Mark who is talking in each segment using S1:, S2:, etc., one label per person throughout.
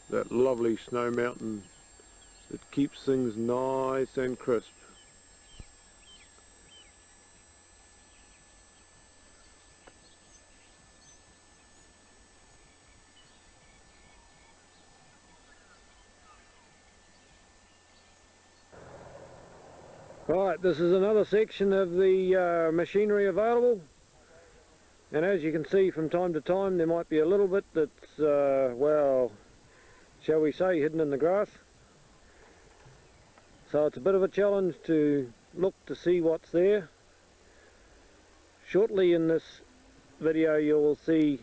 S1: that lovely snow mountain that keeps things nice and crisp. Right, this is another section of the machinery available, and as you can see from time to time there might be a little bit that's, well, shall we say, hidden in the grass. So it's a bit of a challenge to look to see what's there. Shortly in this video you will see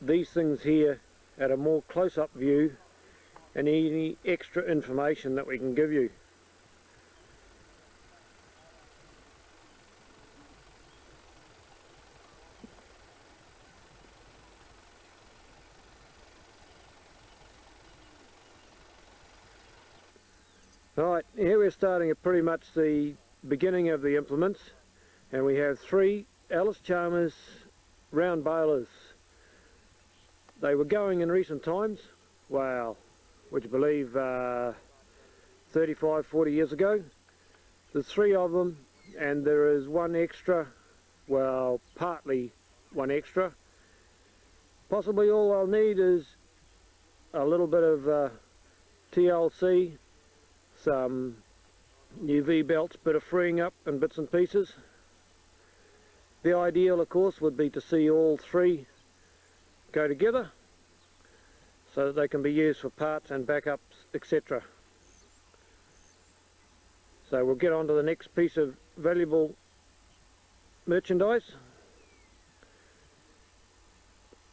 S1: these things here at a more close-up view and any extra information that we can give you. Right, here we're starting at pretty much the beginning of the implements, and we have 3 Alice Chalmers round balers. They were going in recent times, wow, would you believe 35-40 years ago. There's 3 of them, and there is one extra, well, partly one extra. Possibly all I'll need is a little bit of TLC, some UV belts, bit of freeing up and bits and pieces. The ideal, of course, would be to see all 3 go together so that they can be used for parts and backups, etc. So we'll get on to the next piece of valuable merchandise.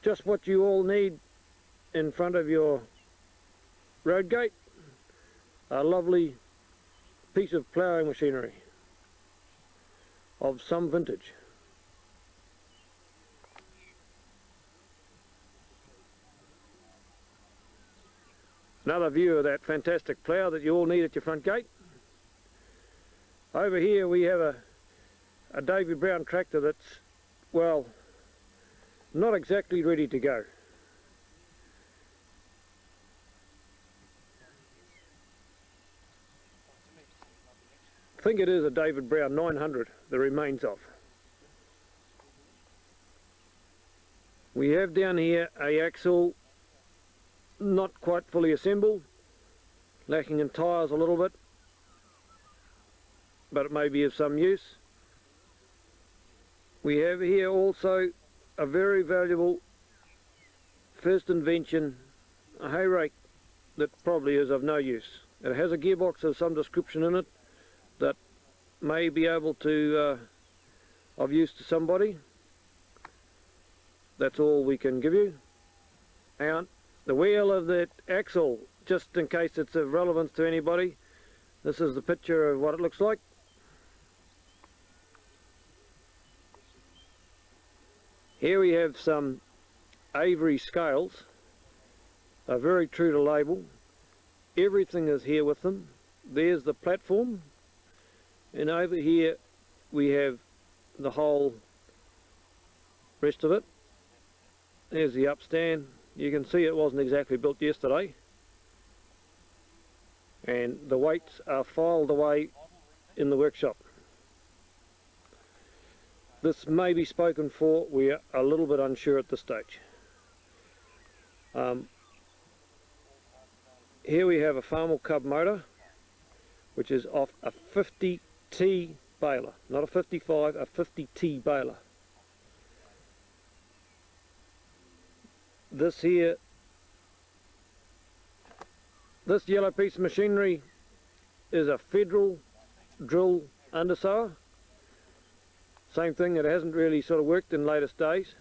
S1: Just what you all need in front of your road gate: a lovely piece of ploughing machinery of some vintage. Another view of that fantastic plough that you all need at your front gate. Over here we have a David Brown tractor that's, well, not exactly ready to go. I think it is a David Brown 900, the remains of. We have down here a axle not quite fully assembled, lacking in tyres a little bit, but it may be of some use. We have here also a very valuable first invention, a hay rake that probably is of no use. It has a gearbox of some description in it that may be able to of use to somebody. That's all we can give you. And the wheel of that axle, just in case it's of relevance to anybody, this is the picture of what it looks like. Here we have some Avery scales. They're very true to label. Everything is here with them. There's the platform, and over here we have the whole rest of it. There's the upstand. You can see it wasn't exactly built yesterday, and the weights are filed away in the workshop. This may be spoken for, we are a little bit unsure at this stage. Here we have a Farmall Cub motor, which is off a 50T baler, not a 55, a 50T baler. This here, this yellow piece of machinery is a Federal drill undersower. Same thing, it hasn't really sort of worked in latest days.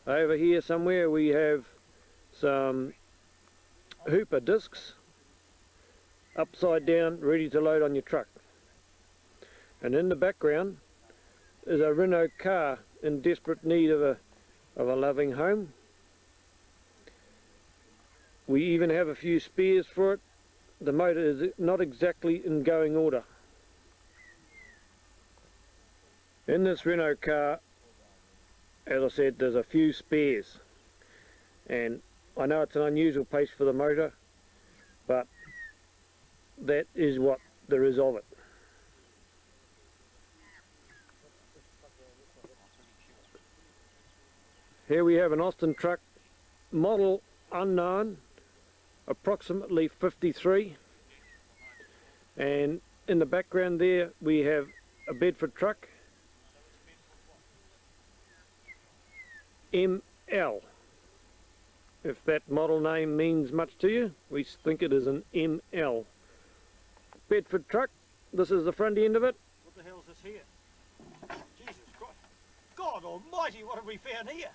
S1: Over here somewhere we have some Hooper discs, upside down, ready to load on your truck. And in the background is a Renault car in desperate need of a loving home. We even have a few spares for it. The motor is not exactly in going order. In this Renault car, as I said, there's a few spares, and I know it's an unusual pace for the motor, but that is what there is of it. Here we have an Austin truck, model unknown, approximately 53, and in the background there we have a Bedford truck, ML. If that model name means much to you, we think it is an ML. Bedford truck, this is the front end of it.
S2: What the hell is this here? Jesus Christ. God almighty, what have we found here?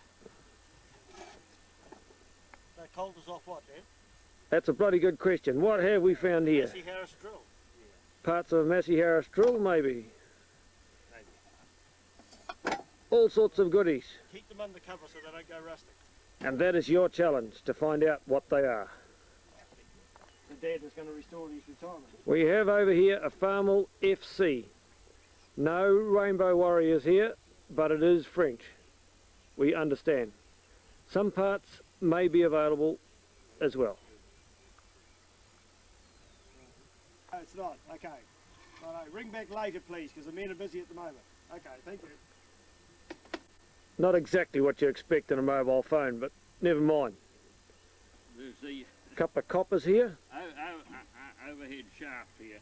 S2: That colt is off what then?
S1: That's a bloody good question. What have we found here?
S2: Massey Harris drill. Yeah.
S1: Parts of a Massey Harris drill, maybe.
S2: Maybe.
S1: All sorts of goodies.
S2: Keep them under cover so they don't go rusty.
S1: And that is your challenge, to find out what they are.
S2: The dad is going to restore these retirements.
S1: We have over here a Farmall FC. No Rainbow Warriors here, but it is French. We understand. Some parts may be available as well.
S2: Oh, it's not. Okay. Righto. Ring back later, please, because the men are busy at the moment. Okay, thank you.
S1: Not exactly what you expect in a mobile phone, but never mind.
S3: There's the
S1: Couple of coppers here.
S3: overhead shaft here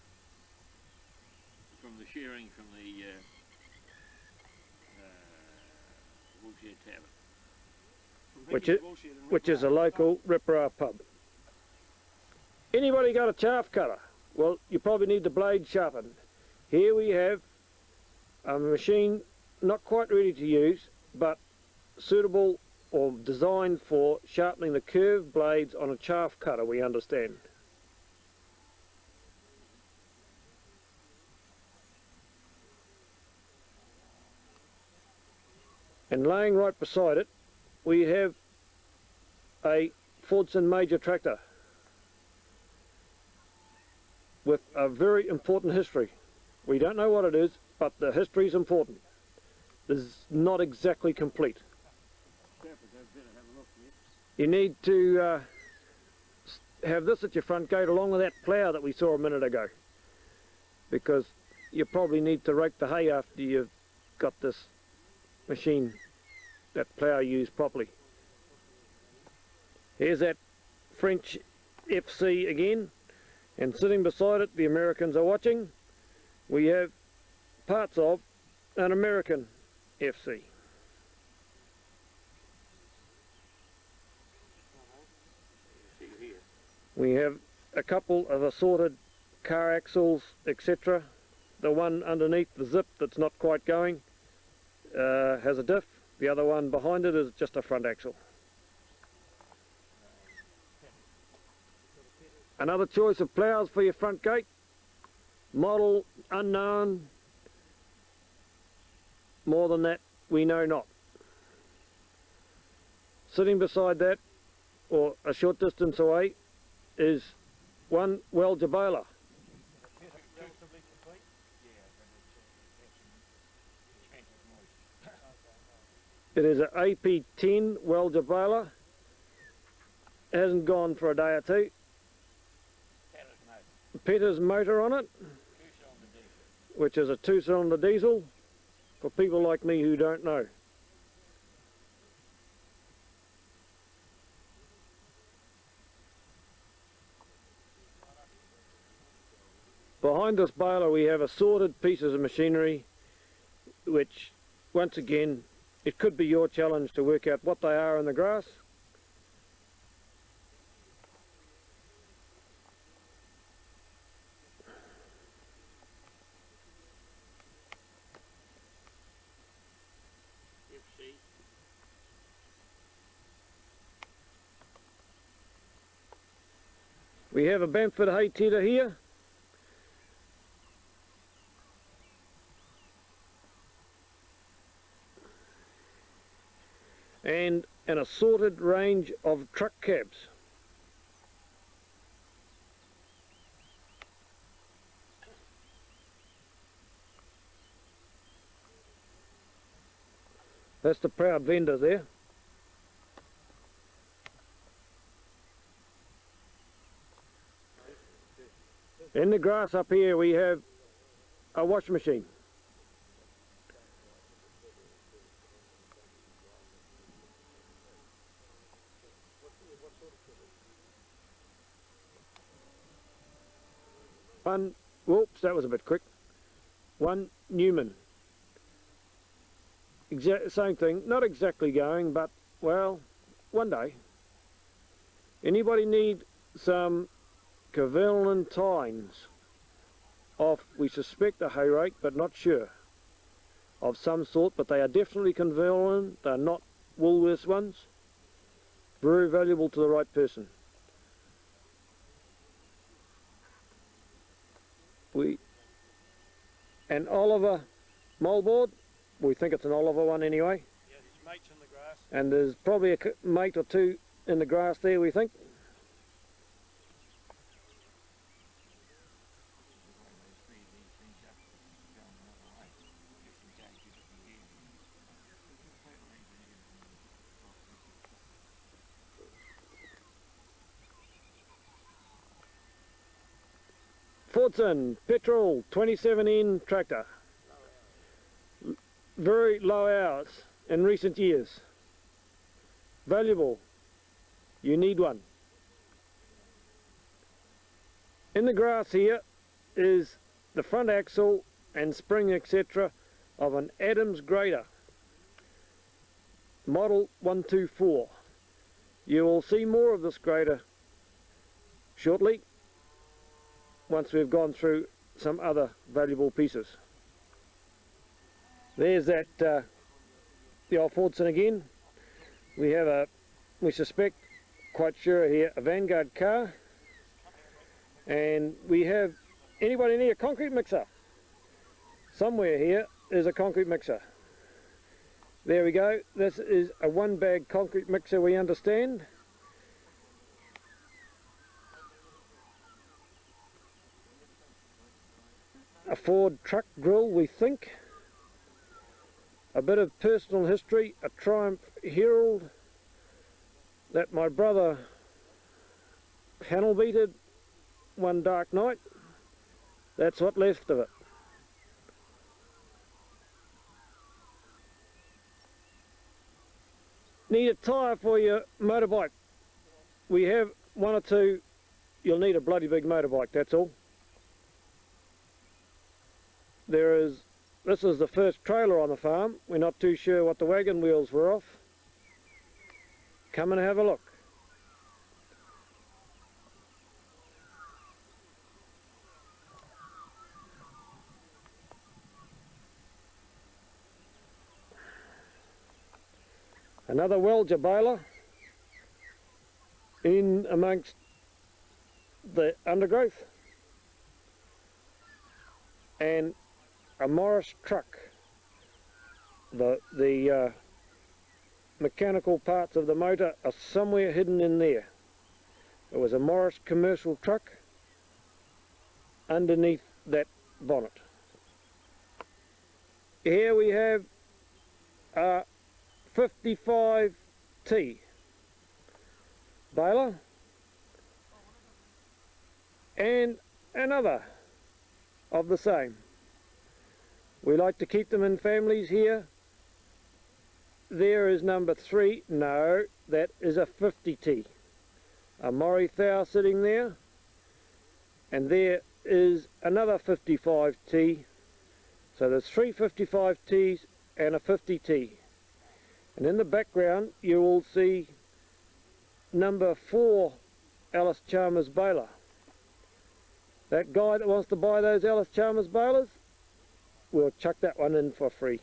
S3: from the shearing from the Woolshed Tavern.
S1: Which is a local Reporoa pub. Anybody got a chaff cutter? Well, you probably need the blade sharpened. Here we have a machine not quite ready to use, but suitable or designed for sharpening the curved blades on a chaff cutter, we understand. And laying right beside it, we have a Fordson Major tractor with a very important history. We don't know what it is, but the history is important. It's not exactly complete. You need to have this at your front gate along with that plough that we saw a minute ago, because you probably need to rake the hay after you've got this machine, that plough, used properly. Here's that French FC again, and sitting beside it, the Americans are watching, we have parts of an American FC. We have a couple of assorted car axles, etc. The one underneath the zip that's not quite going has a diff. The other one behind it is just a front axle. Another choice of ploughs for your front gate. Model unknown. More than that, we know not. Sitting beside that, or a short distance away, is one Welger baler. It is an AP10 Welger baler. It hasn't gone for a day or two. Petter's motor on it, which is a 2-cylinder diesel, for people like me who don't know. Behind this baler we have assorted pieces of machinery, which once again it could be your challenge to work out what they are in the grass. We have a Bamford hay tedder here. And an assorted range of truck cabs. That's the proud vendor there. In the grass up here we have a wash machine. One, whoops, that was a bit quick. One Newman. Same thing, not exactly going, but, well, one day. Anybody need some Cavelin tines off, we suspect a hay rake, but not sure, of some sort, but they are definitely Cavelin, they're not Woolworths ones. Very valuable to the right person. An Oliver moldboard, we think it's an Oliver one anyway.
S2: Yeah, there's mates in the grass.
S1: And there's probably a mate or two in the grass there, we think. Fordson petrol 27N tractor. Very low hours in recent years. Valuable. You need one. In the grass here is the front axle and spring etc. of an Adams grader. Model 124. You will see more of this grader shortly, once we've gone through some other valuable pieces. There's that, the old Fordson again. We have a, we suspect, quite sure here, a Vanguard car. And we have, anybody need a concrete mixer? Somewhere here is a concrete mixer. There we go. This is a one bag concrete mixer, we understand. A Ford truck grill, we think. A bit of personal history, a Triumph Herald that my brother panel beated one dark night. That's what left of it. Need a tyre for your motorbike. We have one or two. You'll need a bloody big motorbike, that's all. This is the first trailer on the farm. We're not too sure what the wagon wheels were off. Come and have a look. Another Welger baler in amongst the undergrowth, and a Morris truck. The mechanical parts of the motor are somewhere hidden in there. It was a Morris commercial truck underneath that bonnet. Here we have a 55T baler and another of the same. We like to keep them in families here. There is number 3. No, that is a 50T. A Mori Thau sitting there. And there is another 55T. So there's 3 55Ts and a 50T. And in the background you will see number 4 Alice Chalmers baler. That guy that wants to buy those Alice Chalmers balers, we'll chuck that one in for free.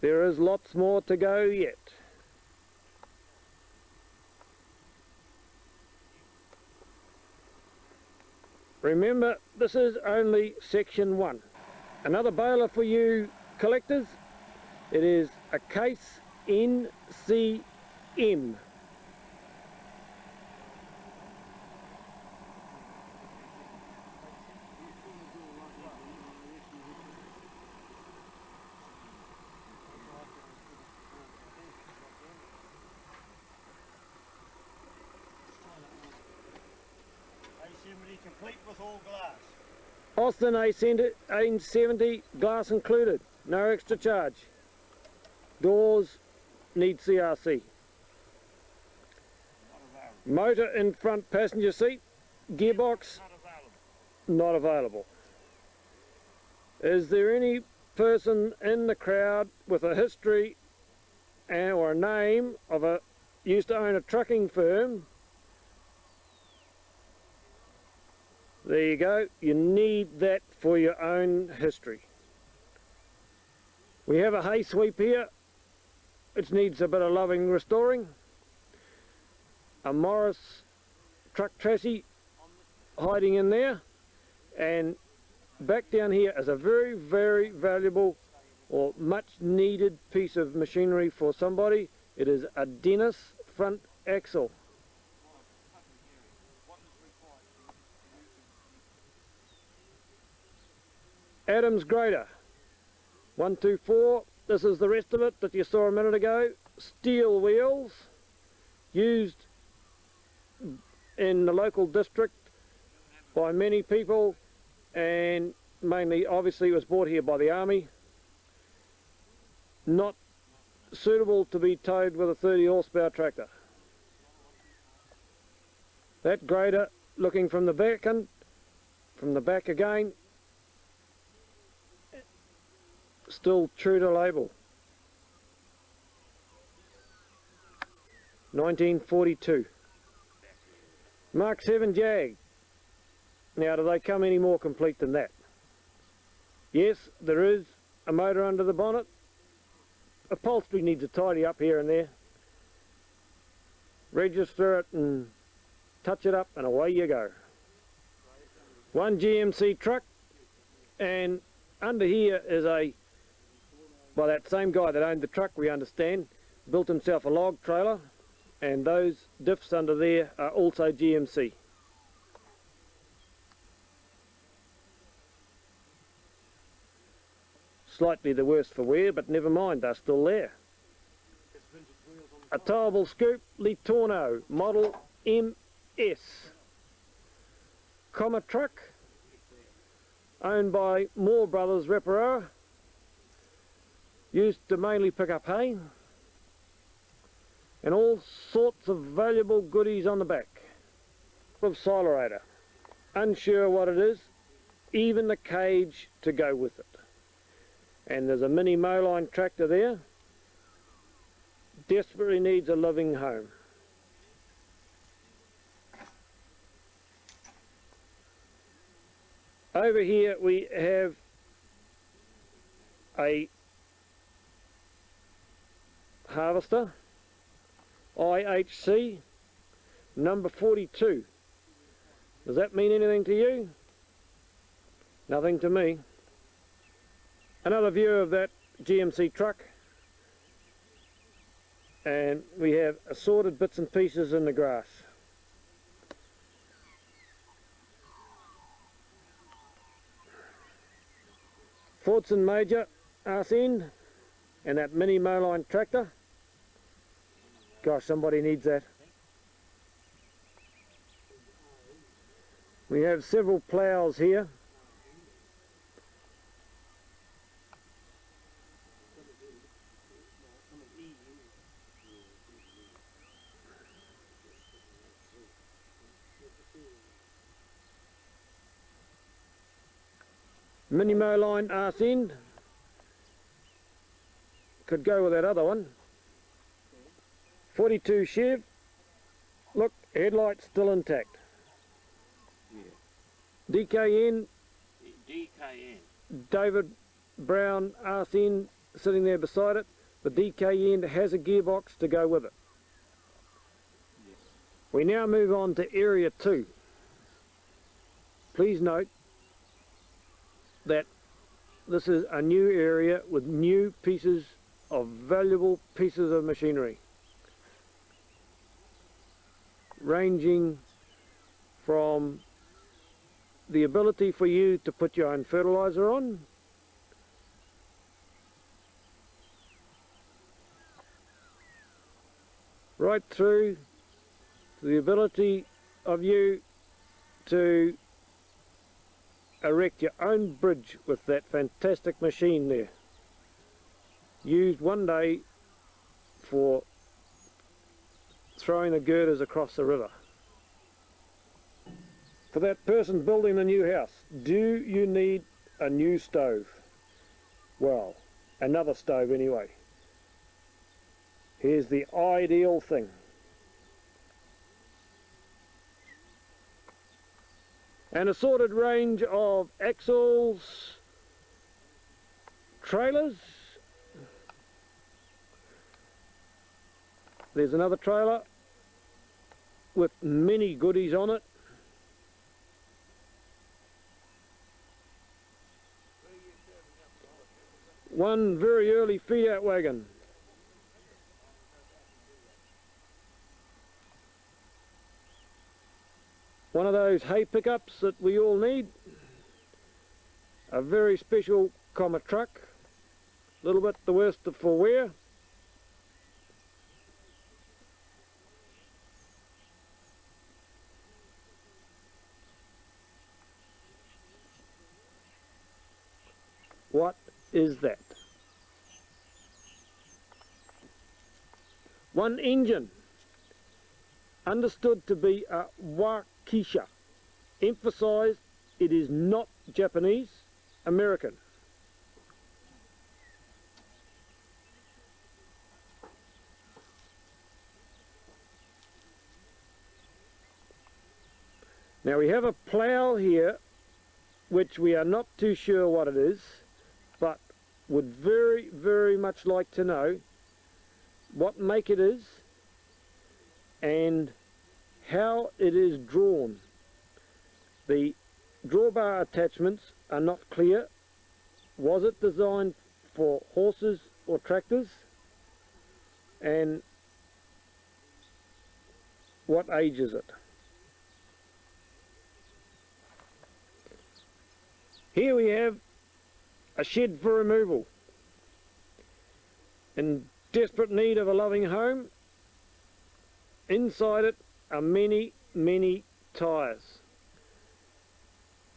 S1: There is lots more to go yet. Remember, this is only section 1. Another baler for you collectors. It is a Case NCM.
S2: complete with all glass.
S1: Austin A70, glass included, no extra charge. Doors need CRC. Motor in front passenger seat, gearbox not available. Is there any person in the crowd with a history or a name of a used to own a trucking firm? There you go, you need that for your own history. We have a hay sweep here, which needs a bit of loving restoring. A Morris truck chassis hiding in there, and back down here is a very, very valuable or much needed piece of machinery for somebody. It is a Dennis front axle. Adams grader, 124, this is the rest of it that you saw a minute ago. Steel wheels, used in the local district by many people, and mainly obviously it was bought here by the army. Not suitable to be towed with a 30 horsepower tractor. That grader looking from the back and from the back again, still true to label. 1942. Mark 7 Jag. Now, do they come any more complete than that? Yes, there is a motor under the bonnet. Upholstery needs a tidy up here and there. Register it and touch it up and away you go. One GMC truck, and under here is by that same guy that owned the truck, we understand, built himself a log trailer, and those diffs under there are also GMC. Slightly the worse for wear, but never mind, they're still there. A towable scoop, Litorno, model MS. Comma truck, owned by Millar Brothers Reporoa, used to mainly pick up hay, and all sorts of valuable goodies on the back. Of silerator, unsure what it is, even the cage to go with it. And there's a mini Moline tractor there, desperately needs a living home. Over here we have a harvester, IHC, number 42. Does that mean anything to you? Nothing to me. Another view of that GMC truck, and we have assorted bits and pieces in the grass. Fordson Major arse end, and that mini Moline tractor. Gosh, somebody needs that. We have several ploughs here. Mini Moline arse end. Could go with that other one. 42 Chev. Look, headlights still intact.
S3: Yeah.
S1: DKN.
S3: DKN.
S1: David Brown arse end sitting there beside it. The DKN has a gearbox to go with it.
S3: Yes.
S1: We now move on to Area 2. Please note that this is a new area with new pieces of valuable pieces of machinery, ranging from the ability for you to put your own fertilizer on, right through to the ability of you to erect your own bridge with that fantastic machine there. Used one day for throwing the girders across the river. For that person building the new house, do you need a new stove? Well, another stove anyway. Here's the ideal thing. An assorted range of axles, trailers. There's another trailer with many goodies on it. One very early feed-out wagon. One of those hay pickups that we all need. A very special comma truck. A little bit the worst for wear. What is that? One engine, understood to be a Waukesha. Emphasised it is not Japanese, American. Now we have a plough here which we are not too sure what it is, but would very much like to know what make it is and how it is drawn. The drawbar attachments are not clear. Was it designed for horses or tractors? And what age is it? Here we have a shed for removal. In desperate need of a loving home. Inside it are many tyres.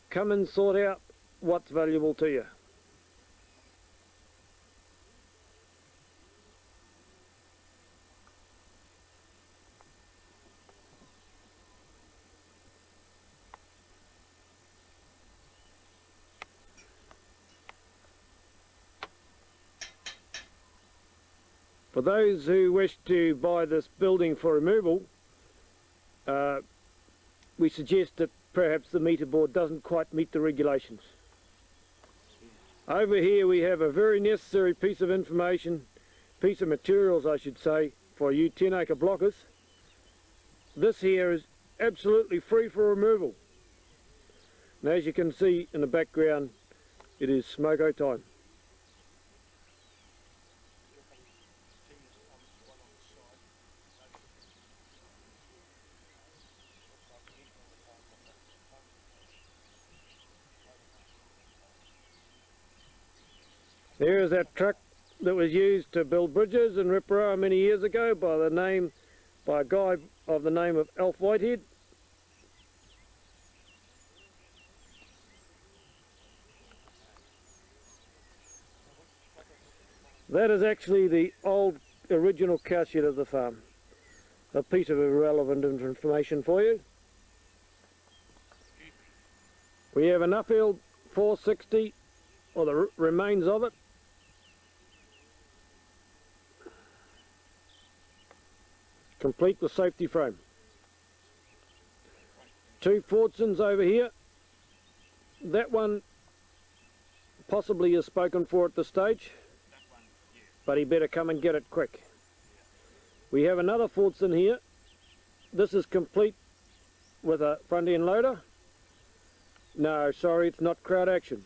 S1: Come and sort out what's valuable to you. For those who wish to buy this building for removal, we suggest that perhaps the meter board doesn't quite meet the regulations. Over here we have a very necessary piece of information, piece of materials I should say, for you 10-acre blockers. This here is absolutely free for removal. And as you can see in the background, it is smoko time. There is that truck that was used to build bridges in Reporoa many years ago by a guy of the name of Alf Whitehead. That is actually the old original cow shed of the farm. A piece of irrelevant information for you. We have an Nuffield 460, or the remains of it. Complete with safety frame. Two Fordsons over here. That one possibly is spoken for at this stage, but he better come and get it quick. We have another Fordson here. This is complete with a front end loader. No, sorry, it's not crowd action,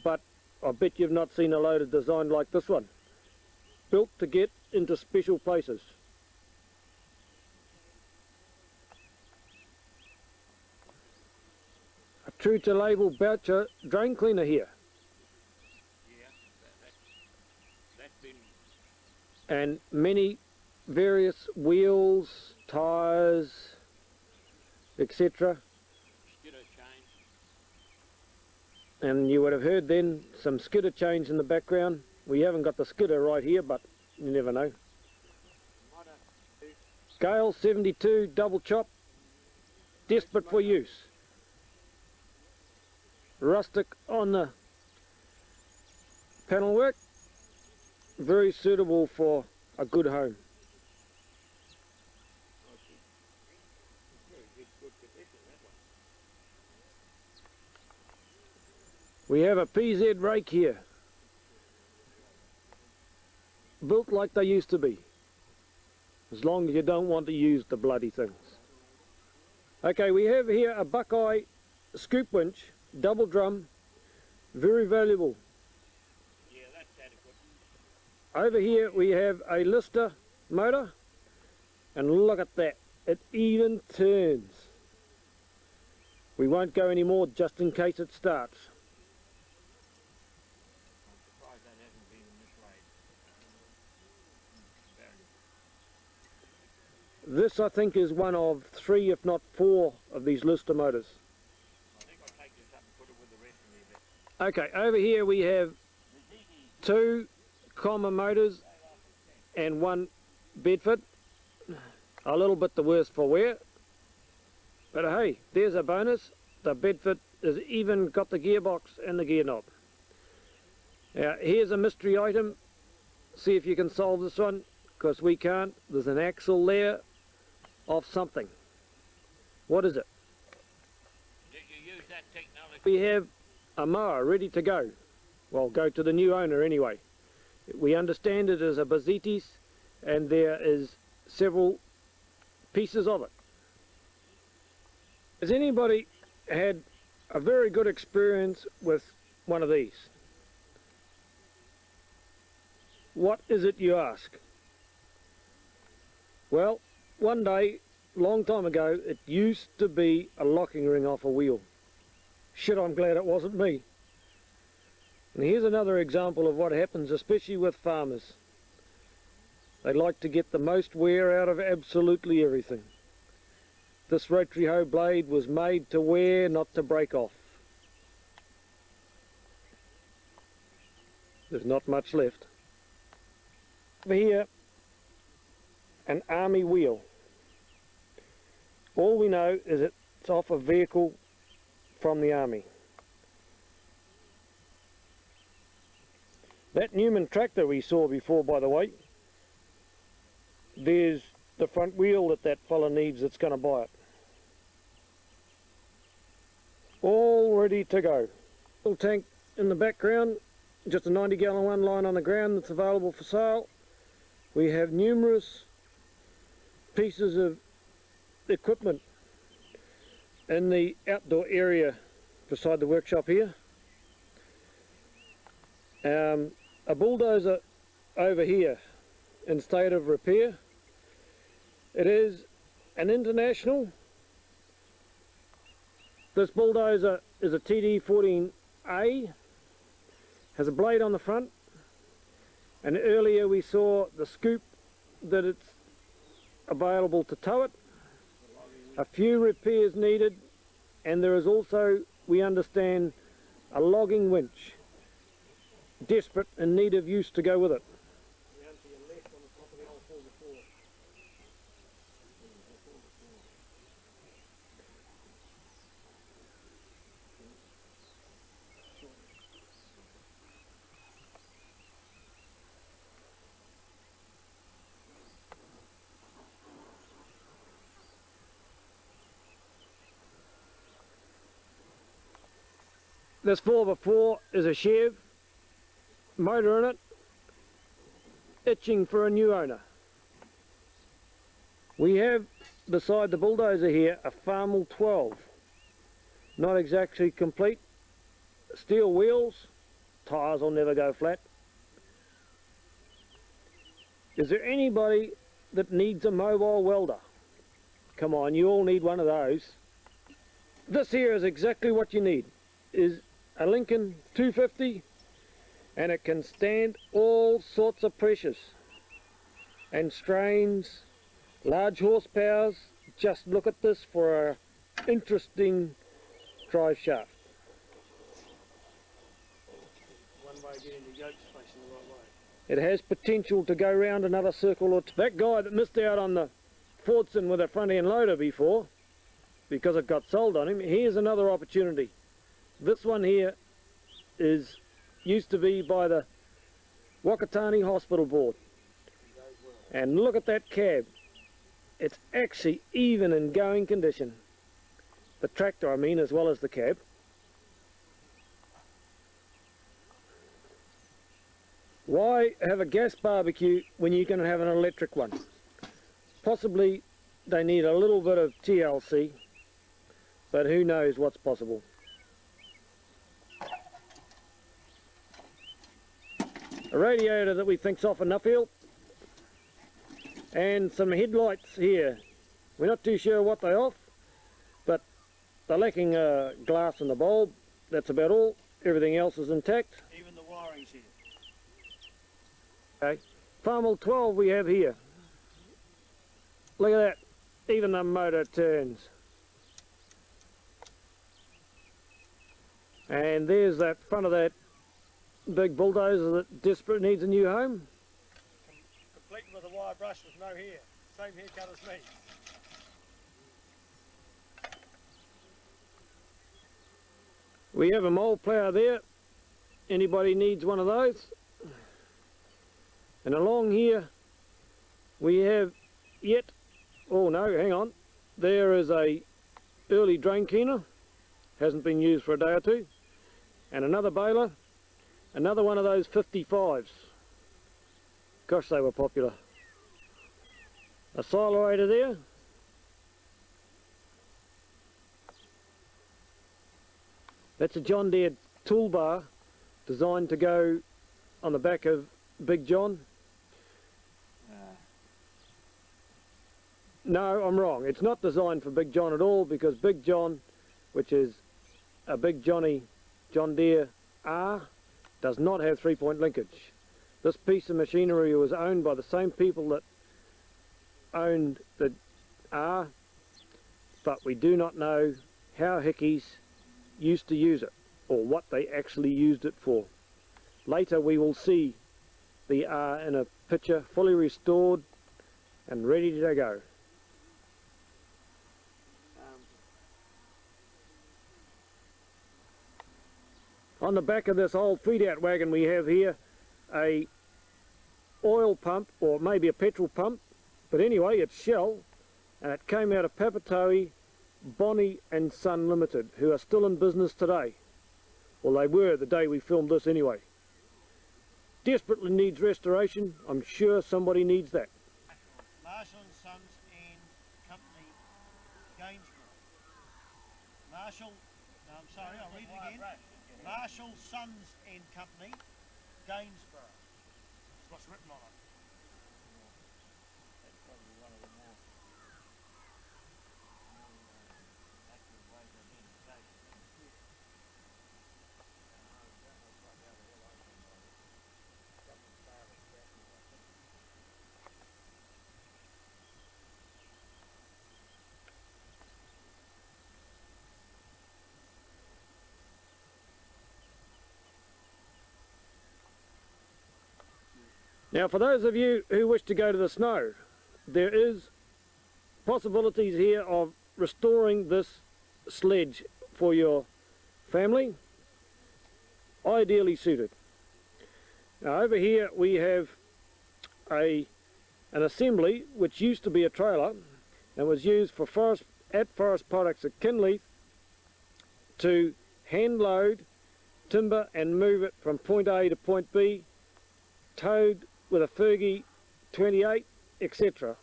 S1: but I bet you've not seen a loader designed like this one. Built to get into special places. A true to label Boucher drain cleaner here.
S3: Yeah, that's been...
S1: And many various wheels, tyres, etc.
S3: Skidder chain.
S1: and you would have heard then some skidder change in the background. We haven't got the skidder right here, but you never know. Scale 72 double chop, desperate for use. Rustic on the panel work, very suitable for a good home. We have a PZ rake here, built like they used to be, as long as you don't want to use the bloody things. Okay, we have here a Buckeye scoop winch, double drum, very valuable.
S3: Yeah, that's adequate.
S1: Over here we have a Lister motor, and look at that, it even turns. We won't go any more just in case it starts.
S3: I'm surprised that hasn't been mislaid.
S1: This, I think, is one of 3 if not 4 of these Lister motors.
S3: I think I'll take this up and put it with the rest of the bit.
S1: Okay, over here we have 2 comma motors and 1 Bedford. A little bit the worse for wear. But hey, there's a bonus. The Bedford has even got the gearbox and the gear knob. Now, here's a mystery item. See if you can solve this one, because we can't. There's an axle there of something. What is it?
S3: Did you use that technology?
S1: We have a mower ready to go. Well, go to the new owner anyway. We understand it is a Bazitis, and there is several pieces of it. Has anybody had a very good experience with one of these? What is it, you ask? Well, one day, long time ago, it used to be a locking ring off a wheel. Shit, I'm glad it wasn't me. And here's another example of what happens, especially with farmers. They like to get the most wear out of absolutely everything. This rotary hoe blade was made to wear, not to break off. There's not much left. Over here, an army wheel. All we know is it's off a vehicle from the army. That Newman tractor we saw before, by the way, there's the front wheel that fella needs that's going to buy it. All ready to go. Little tank in the background, just a 90-gallon one lying on the ground that's available for sale. We have numerous pieces of equipment in the outdoor area beside the workshop here. A bulldozer over here in state of repair. It is an International. This bulldozer is a TD14A, has a blade on the front, and earlier we saw the scoop that it's available to tow it. A few repairs needed, and there is also, we understand, a logging winch, desperate in need of use to go with it. This 4x4 is a Chev, motor in it, itching for a new owner. We have beside the bulldozer here a Farmall 12, not exactly complete, steel wheels, tyres will never go flat. Is there anybody that needs a mobile welder? Come on, you all need one of those. This here is exactly what you need. Is a Lincoln 250, and it can stand all sorts of pressures and strains, large horsepowers. Just look at this for an interesting drive shaft. It has potential to go round another circle or two. That guy that missed out on the Fordson with a front end loader before, because it got sold on him, here's another opportunity. This one here used to be by the Wakatani Hospital Board. And look at that cab. It's actually even in going condition. The tractor, I mean, as well as the cab. Why have a gas barbecue when you can have an electric one? Possibly they need a little bit of TLC, but who knows what's possible. A radiator that we think's off enough here, and some headlights here. We're not too sure what they're off, but they're lacking glass in the bulb. That's about all. Everything else is intact.
S2: Even the wiring's here.
S1: Okay. Farmel 12 we have here. Look at that. Even the motor turns. And there's that front of that big bulldozer that desperate needs a new home.
S2: Complete with a wire brush with no hair. Same haircut as me.
S1: We have a mole plough there. Anybody needs one of those? And along here we have yet, oh no, hang on. There is a early drain cleaner. Hasn't been used for a day or two. And another baler. Another one of those 55s. Gosh, they were popular. A siloator there. That's a John Deere toolbar designed to go on the back of Big John. No, I'm wrong. It's not designed for Big John at all, because Big John, which is a Big Johnny John Deere R, does not have 3-point linkage. This piece of machinery was owned by the same people that owned the R, but we do not know how hickeys used to use it or what they actually used it for. Later we will see the R in a picture, fully restored and ready to go. On the back of this old feed-out wagon we have here a oil pump, or maybe a petrol pump, but anyway it's Shell, and it came out of Papatoe, Bonnie and Son Limited, who are still in business today. Well, they were the day we filmed this anyway. Desperately needs restoration. I'm sure somebody needs that.
S2: Marshall and Sons and Company, Gainsborough. Marshall, no, I'm sorry, I'll read it again. Marshall, Sons and Company, Gainsborough. That's what's written on it.
S3: That's probably one of the more accurate ways of identification.
S1: Now, for those of you who wish to go to the snow, there is possibilities here of restoring this sledge for your family, ideally suited. Now, over here we have an assembly which used to be a trailer and was used for Forest Products at Kinleith to hand load timber and move it from point A to point B, towed with a Fergie 28, etc.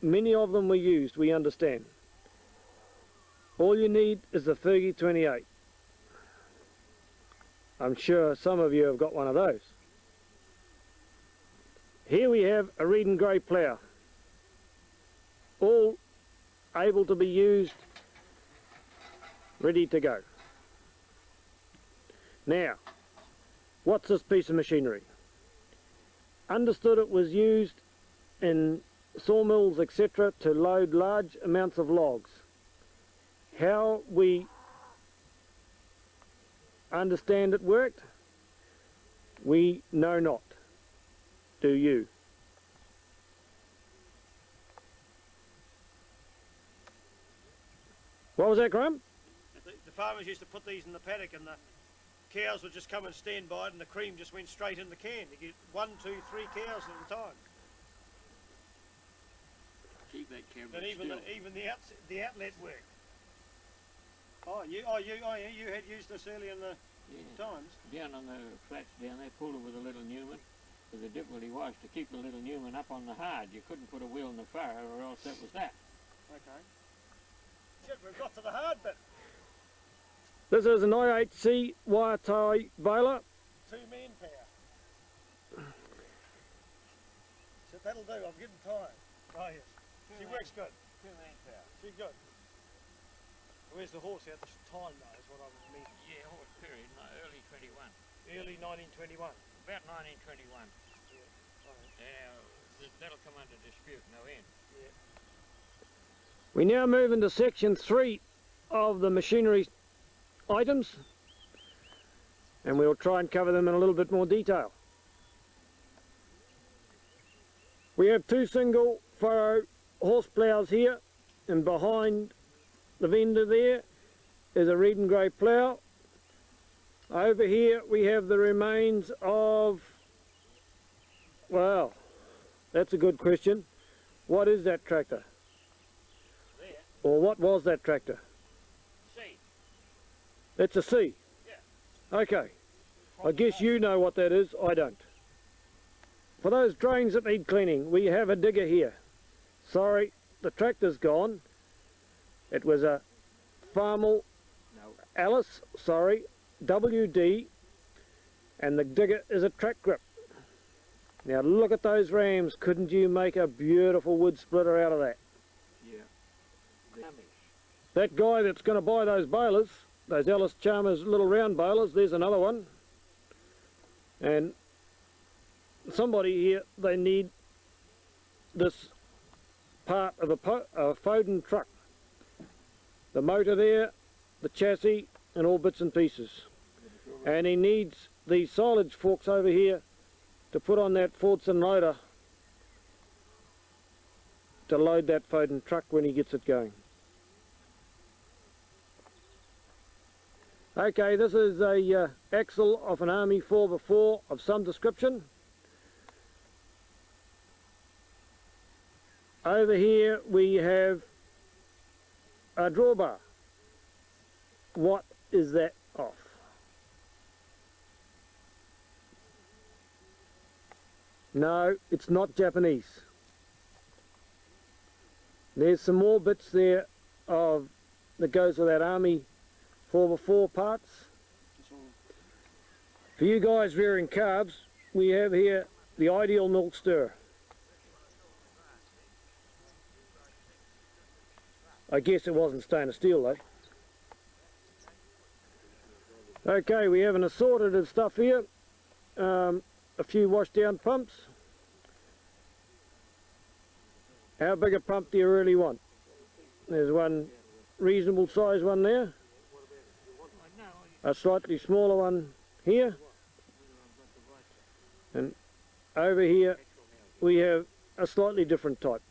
S1: Many of them were used, we understand. All you need is the Fergie 28. I'm sure some of you have got one of those. Here we have a red and grey plough, all able to be used, ready to go. Now, what's this piece of machinery? Understood it was used in sawmills, etc., to load large amounts of logs. How we understand it worked, we know not. do you. What was that, Graham?
S2: The farmers used to put these in the paddock, and the cows would just come and stand by it, and the cream just went straight in the can. You get 1, 2, 3 cows at a time.
S3: Keep that camera
S2: And even
S3: still.
S2: the outlet worked. You had used this early in the times.
S3: Down on the flats down there, pulled it with a little Newman. But the difficulty was to keep the little Newman up on the hard. You couldn't put a wheel in the furrow, or else that was that.
S2: Okay. Shit, we've got to the hard bit.
S1: This is an I8C wire tie baler.
S2: 2 manpower. So that'll do. I'm getting tired. Oh yes. She works good.
S3: 2 manpower.
S2: She's good. Where's the horse at this time though, is what I was meaning.
S3: Yeah, horse period, early 21.
S2: Early 1921.
S3: About 1921.
S2: Yeah. Right.
S3: That'll come under dispute, no end.
S2: Yeah.
S1: We now move into section 3 of the machinery items, and we'll try and cover them in a little bit more detail. We have 2 single furrow horse ploughs here, and behind the vendor there is a red and grey plough. Over here we have the remains of, well, that's a good question. What is that tractor?
S3: There.
S1: Or what was that tractor?
S3: C.
S1: It's a C?
S3: Yeah.
S1: Okay. I guess you know what that is, I don't. For those drains that need cleaning, we have a digger here. Sorry, the tractor's gone. It was a Farmel Alice, sorry, WD, and the digger is a track grip. Now look at those rams. Couldn't you make a beautiful wood splitter out of that?
S3: Yeah.
S1: That guy that's going to buy those balers, those Alice Chalmers little round balers, there's another one. And somebody here, they need this part of a Foden truck. The motor there, the chassis, and all bits and pieces. And he needs these silage forks over here to put on that Fordson loader to load that Foden truck when he gets it going. Okay, this is a axle of an Army 4x4 of some description. Over here we have a drawbar. What is that of? No, it's not Japanese. There's some more bits there of that goes with that Army 4x4 parts. For you guys rearing calves, we have here the ideal milk stirrer. I guess it wasn't stainless steel though. Okay, we have an assorted of stuff here. A few washdown pumps. How big a pump do you really want? There's one reasonable size one there. A slightly smaller one here. And over here we have a slightly different type.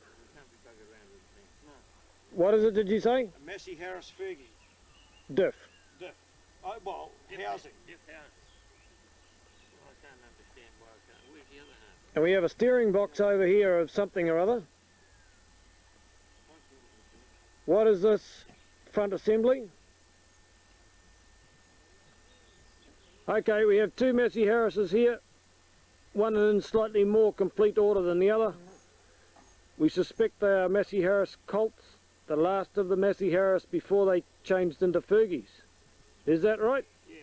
S1: What is it, did you say?
S2: A Massey Harris Fergie.
S1: Diff.
S2: Diff. Oh, well, housing.
S3: Dip housing. Well, I can't understand why I can't. Where's the other half?
S1: And we have a steering box over here of something or other. What is this front assembly? Okay, we have 2 Massey Harrises here. One in slightly more complete order than the other. We suspect they are Massey Harris Colts, the last of the Massey Harris before they changed into Fergies. Is that right?
S2: Yeah.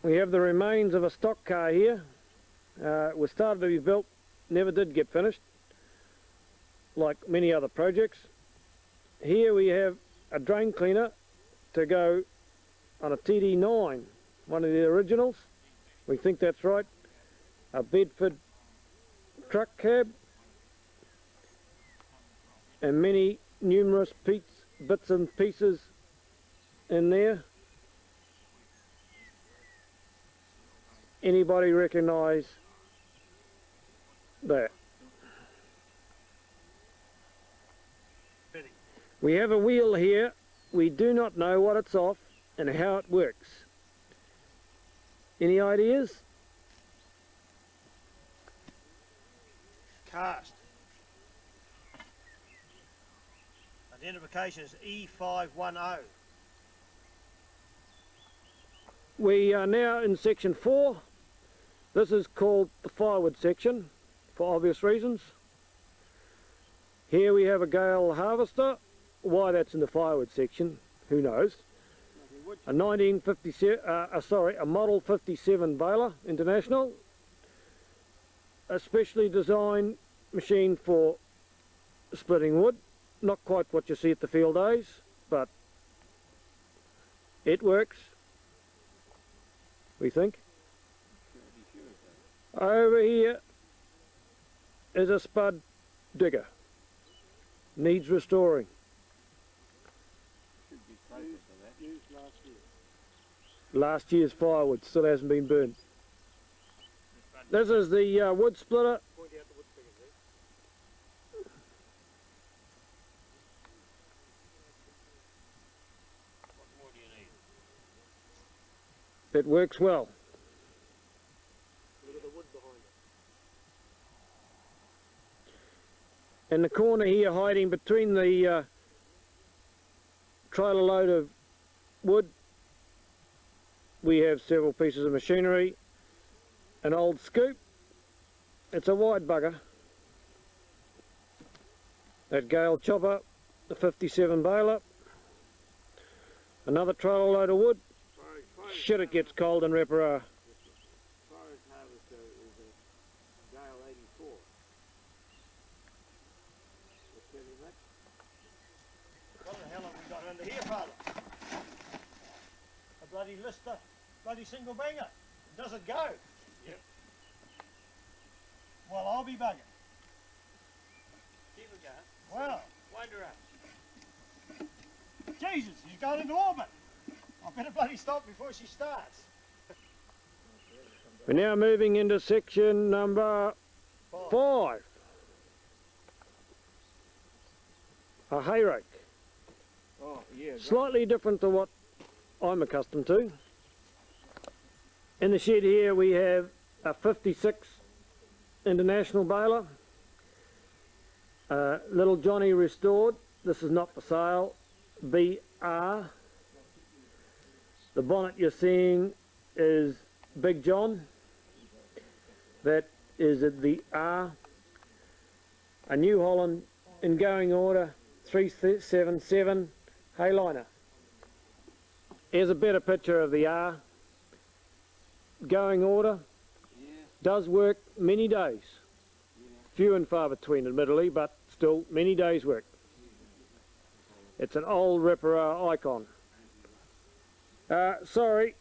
S1: We have the remains of a stock car here. It was started to be built, never did get finished, like many other projects. Here we have a drain cleaner to go on a TD9, one of the originals. We think that's right. A Bedford truck cab, and many numerous bits and pieces in there. Anybody recognise that? We have a wheel here. We do not know what it's off and how it works. Any ideas?
S2: Cast. Identification is E510.
S1: We are now in section 4. This is called the firewood section for obvious reasons. Here we have a Gale harvester. Why that's in the firewood section, who knows. A 1957, a Model 57 baler, International. A specially designed machine for splitting wood. Not quite what you see at the field days, but it works, we think. Over here is a spud digger. Needs restoring. Last year's firewood still hasn't been burnt. This is the wood splitter. It works well.
S2: Look at the wood behind it.
S1: In the corner here, hiding between the trailer load of wood, we have several pieces of machinery. An old scoop. It's a wide bugger. That Gale chopper, the 57 baler. Another trailer load of wood. Shit, it gets cold in Reporoa.
S3: Forest harvester is a Gale 84.
S2: What the hell have we got under here, Father? A bloody Lister, bloody single banger. Does it go?
S3: Yep.
S2: Well, I'll be bugging.
S3: Keep it going.
S2: Well,
S3: Wind her up.
S2: Jesus, she's going into orbit. I better bloody stop before she starts.
S1: We're now moving into section number 5. A hay rake.
S3: Oh, yeah.
S1: Slightly different to what I'm accustomed to. In the shed here we have a 56 International baler. Little Johnny restored. This is not for sale. BR. The bonnet you're seeing is Big John. That is at the R. A New Holland in going order 377 Hayliner. Here's a better picture of the R. Going order. Does work many days. Few and far between admittedly, but still many days work. It's an old Reporoa icon. Sorry,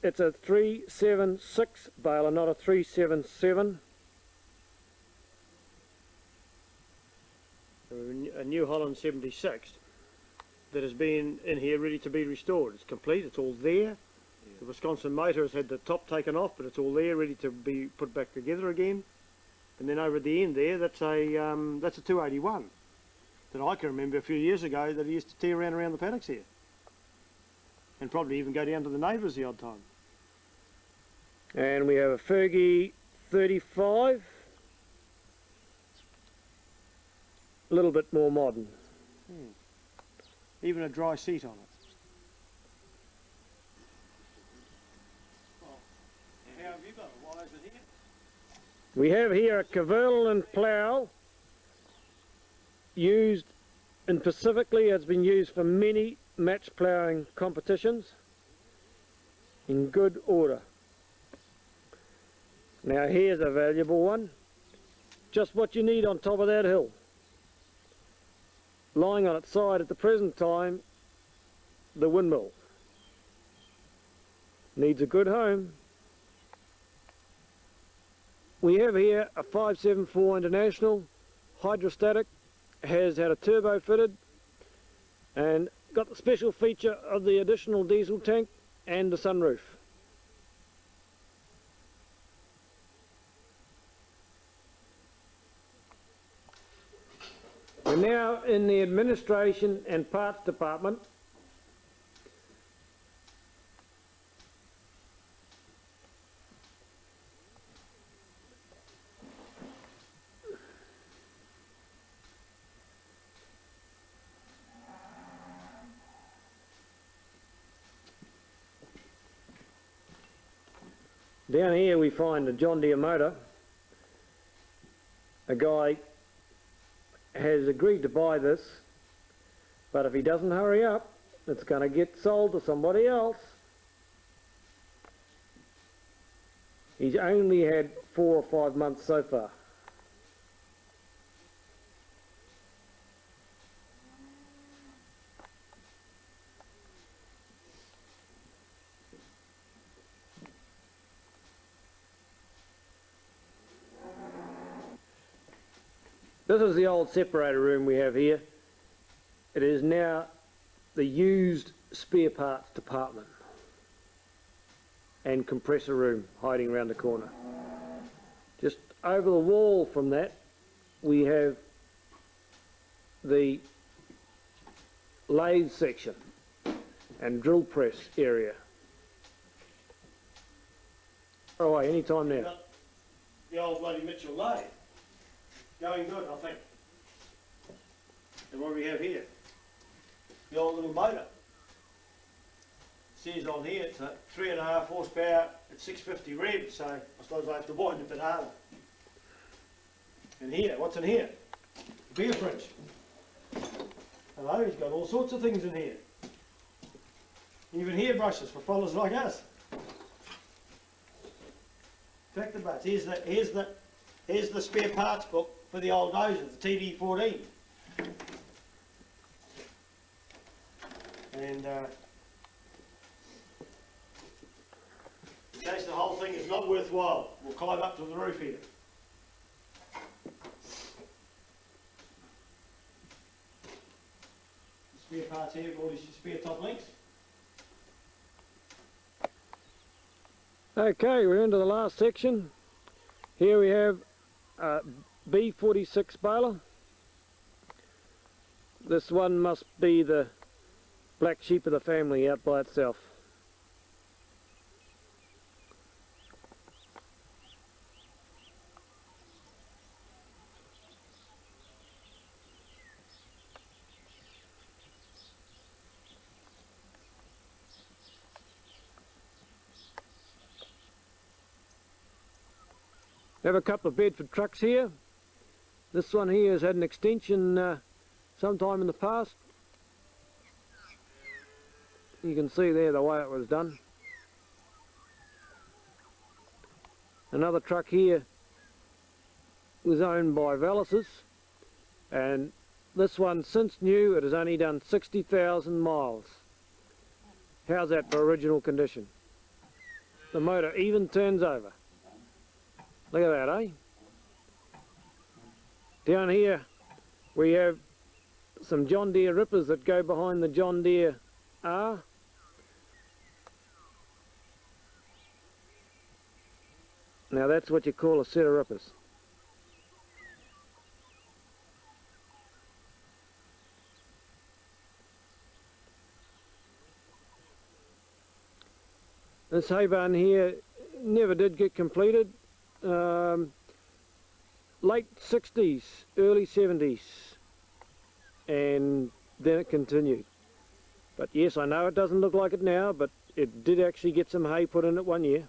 S1: it's a 376 baler, not a 377. A New Holland 76 that has been in here ready to be restored. It's complete, it's all there. The Wisconsin motor has had the top taken off, but it's all there ready to be put back together again. And then over at the end there, that's a 281 that I can remember a few years ago that he used to tear around the paddocks here. And probably even go down to the neighbours the odd time. And we have a Fergie 35. A little bit more modern. Even a dry seat on it.
S2: How have you got it? Why is it here?
S1: We have here a Caverlan plough used, and specifically it's been used for many match ploughing competitions in good order. Now here's a valuable one, just what you need on top of that hill. Lying on its side at the present time, the windmill. Needs a good home. We have here a 574 International, hydrostatic, has had a turbo fitted and got the special feature of the additional diesel tank and the sunroof. We're now in the administration and parts department. Down here we find a John Deere motor. A guy has agreed to buy this, but if he doesn't hurry up, it's going to get sold to somebody else. He's only had 4 or 5 months so far. This is the old separator room we have here. It is now the used spare parts department and compressor room hiding around the corner. Just over the wall from that we have the lathe section and drill press area. Oh, any time now.
S2: The old bloody Mitchell lathe. Going good, I think. And what do we have here? The old little motor. It says on here it's a 3.5 horsepower at 650 rev, so I suppose I have to wind a bit harder. And here, what's in here? Beer fridge. Hello, he's got all sorts of things in here. Even hair brushes for fellas like us. Tractor butts. Here's the spare parts book for the old dozer, the TD14. And in case the whole thing is not worthwhile, we'll climb up to the roof here. The spare parts here, all these spare top links.
S1: Okay, we're into the last section. Here we have a B46 baler. This one must be the black sheep of the family out by itself. We have a couple of Bedford trucks here. This one here has had an extension sometime in the past. You can see there the way it was done. Another truck here was owned by Valises, and this one, since new, it has only done 60,000 miles. How's that for original condition? The motor even turns over. Look at that, eh? Down here we have some John Deere rippers that go behind the John Deere R. Now that's what you call a set of rippers. This hay barn here never did get completed. Late 60s, early 70s, and then it continued. But yes, I know it doesn't look like it now, but it did actually get some hay put in it one year.